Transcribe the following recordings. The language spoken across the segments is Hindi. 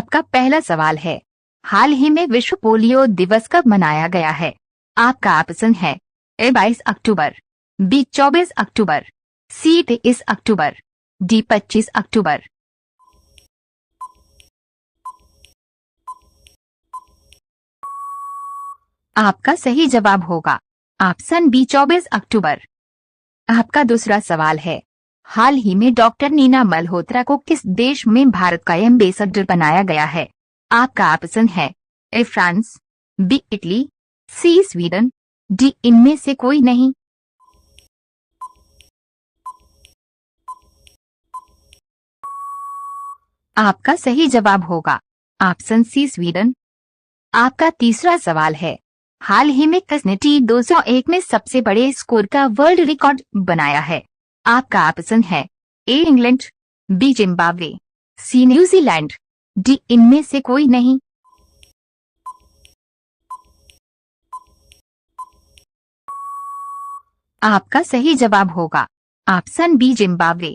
आपका पहला सवाल है, हाल ही में विश्व पोलियो दिवस कब मनाया गया है? आपका ऑप्शन है ए 22 अक्टूबर, बी 24 अक्टूबर, सी 23 अक्टूबर, डी 25 अक्टूबर। आपका सही जवाब होगा ऑप्शन बी 24 अक्टूबर। आपका दूसरा सवाल है, हाल ही में डॉक्टर नीना मल्होत्रा को किस देश में भारत का एम्बेसडर बनाया गया है? आपका ऑप्शन है A France, B Italy, C Sweden, D इनमें से कोई नहीं। आपका सही जवाब होगा ऑप्शन सी स्वीडन। आपका तीसरा सवाल है, हाल ही में किसने T201 में सबसे बड़े स्कोर का वर्ल्ड रिकॉर्ड बनाया है? आपका ऑप्शन है A England, B Zimbabwe, C New Zealand, D इनमें से कोई नहीं। आपका सही जवाब होगा ऑप्शन बी जिम्बाब्वे।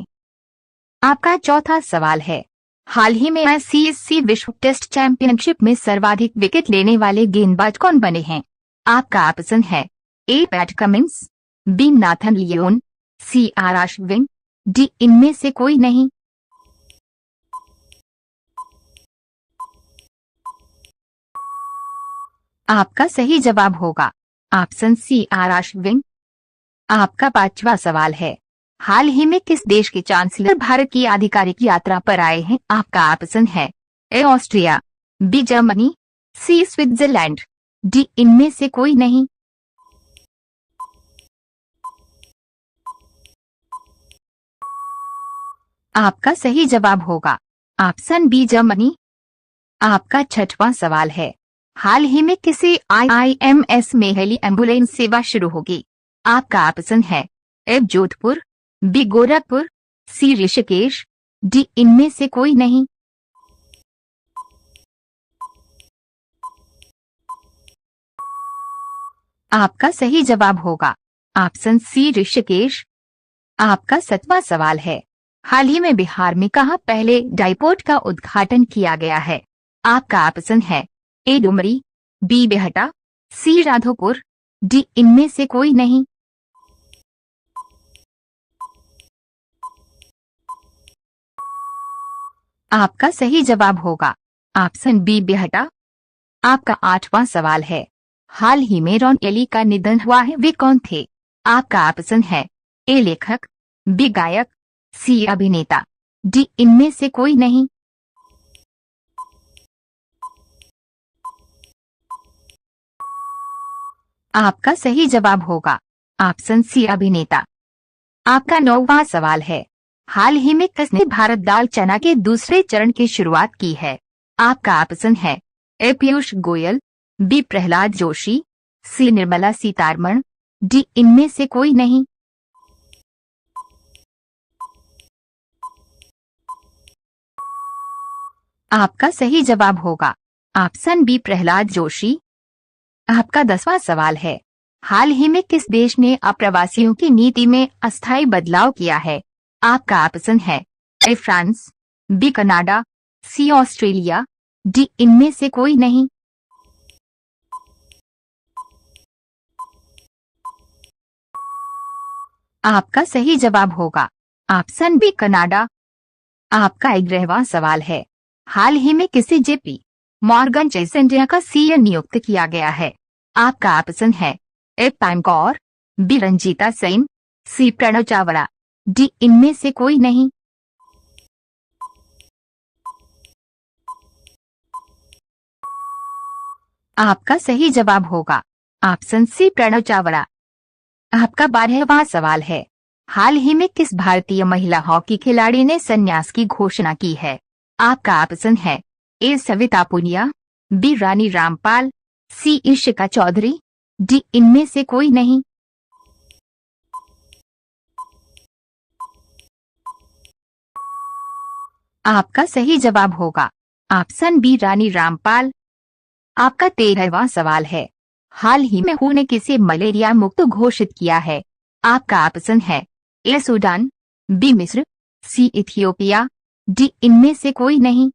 आपका चौथा सवाल है, हाल ही में आईसीसी विश्व टेस्ट चैंपियनशिप में सर्वाधिक विकेट लेने वाले गेंदबाज कौन बने हैं? आपका ऑप्शन है A Pat Cummins, B Nathan Lyon, C R Ashwin, D इनमें से कोई नहीं। आपका सही जवाब होगा ऑप्शन सी आर अश्विन। आपका पांचवा सवाल है, हाल ही में किस देश के चांसलर भारत की आधिकारिक यात्रा पर आए हैं? आपका ऑप्शन है ए ऑस्ट्रिया, बी जर्मनी, सी स्विट्जरलैंड, डी इनमें से कोई नहीं। आपका सही जवाब होगा ऑप्शन बी जर्मनी। आपका छठवां सवाल है, हाल ही में किसी IIMS में हेली एम्बुलेंस सेवा शुरू होगी? आपका ऑप्शन है ए जोधपुर, बी गोरखपुर, सी ऋषिकेश, डी इनमें से कोई नहीं। आपका सही जवाब होगा ऑप्शन सी ऋषिकेश। आपका सातवां सवाल है, हाल ही में बिहार में कहाँ पहले डाईपोर्ट का उद्घाटन किया गया है? आपका ऑप्शन है ए डुमरी, बी बेहटा, सी राधोपुर, डी इनमें से कोई नहीं। आपका सही जवाब होगा ऑप्शन बी बेहटा। आपका आठवां सवाल है, हाल ही में रॉन एली का निधन हुआ है, वे कौन थे? आपका ऑप्शन है ए लेखक, बी गायक, सी अभिनेता, डी इनमें से कोई नहीं। आपका सही जवाब होगा ऑप्शन सी अभिनेता। आपका नौवां सवाल है, हाल ही में किसने भारत दाल चना के दूसरे चरण की शुरुआत की है? आपका ऑप्शन है ए पीयूष गोयल, बी प्रहलाद जोशी, सी निर्मला सीतारमण, डी इनमें से कोई नहीं। आपका सही जवाब होगा ऑप्शन बी प्रहलाद जोशी। आपका 10वां सवाल है, हाल ही में किस देश ने अप्रवासियों की नीति में अस्थायी बदलाव किया है? आपका ऑप्शन है A France, B Canada, C Australia, D इनमें से कोई नहीं। आपका सही जवाब होगा ऑप्शन बी कनाडा। आपका 11वां सवाल है, हाल ही में किसे जेपी मॉर्गन चेस इंडिया का सीईओ नियुक्त किया गया है? आपका ऑप्शन है ए पैम कौर, बी रंजीता सेन, सी प्रणव चावड़ा, डी इनमें से कोई नहीं। आपका सही जवाब होगा ऑप्शन सी प्रणव चावड़ा। आपका 12वां सवाल है, हाल ही में किस भारतीय महिला हॉकी खिलाड़ी ने संन्यास की घोषणा की है? आपका ऑप्शन है ए सविता पुनिया, बी रानी रामपाल, सी इशिका चौधरी, डी इनमें से कोई नहीं। आपका सही जवाब होगा ऑप्शन बी रानी रामपाल। आपका 13वां सवाल है, हाल ही में WHO ने किसे मलेरिया मुक्त घोषित किया है? आपका ऑप्शन है ए सूडान, बी मिस्र, सी इथियोपिया, डी इनमें से कोई नहीं।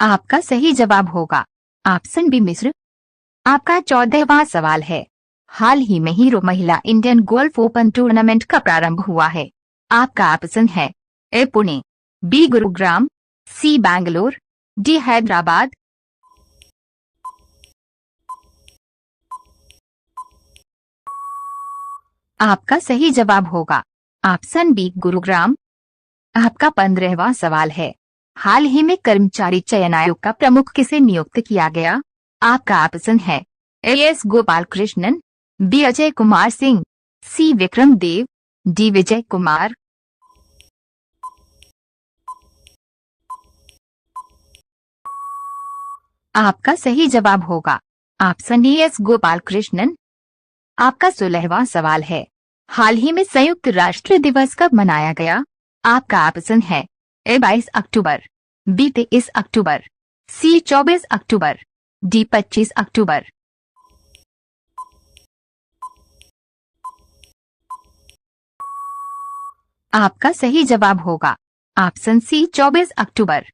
आपका सही जवाब होगा ऑप्शन बी मिस्र। आपका 14वां सवाल है, हाल ही में हीरो महिला इंडियन गोल्फ ओपन टूर्नामेंट का प्रारंभ हुआ है। आपका ऑप्शन है ए पुणे, बी गुरुग्राम, सी बैंगलोर, डी हैदराबाद। आपका सही जवाब होगा ऑप्शन बी गुरुग्राम। आपका 15वां सवाल है, हाल ही में कर्मचारी चयन आयोग का प्रमुख किसे नियुक्त किया गया। आपका ऑप्शन है A S Gopal Krishnan, B Ajay Kumar Singh, C Vikram Dev, D Vijay Kumar. आपका सही जवाब होगा option A S Gopal Krishnan. आपका 16वां सवाल है, हाल ही में संयुक्त राष्ट्र दिवस कब मनाया गया। आपका ऑप्शन है ए 22 अक्टूबर, बी 23 अक्टूबर, सी 24 अक्टूबर, डी 25 अक्टूबर। आपका सही जवाब होगा ऑप्शन सी 24 अक्टूबर।